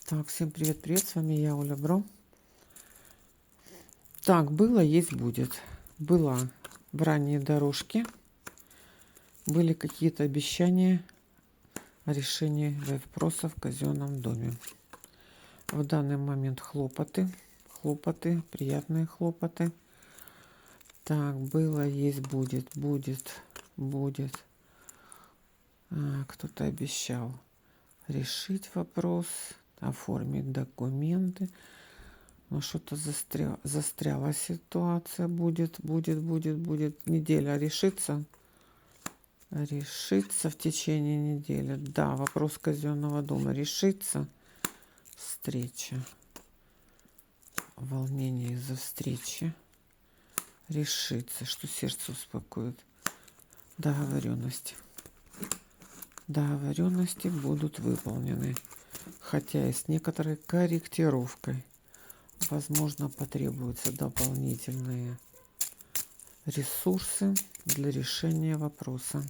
Так, всем привет-привет, с вами я, Оля Бро. Так, было, есть, будет. Была в ранней дорожке, были какие-то обещания о решении вопросов в казенном доме. В данный момент хлопоты, приятные хлопоты. Так, было, есть, будет. Кто-то обещал решить вопрос, оформить документы. Но что-то застряла ситуация. Будет. Неделя решится. Решится в течение недели. Да, вопрос казенного дома решится. Встреча. Волнение из-за встречи. Решится, что сердце успокоит. Договоренности. Договоренности будут выполнены. Хотя и с некоторой корректировкой. Возможно, потребуются дополнительные ресурсы для решения вопроса.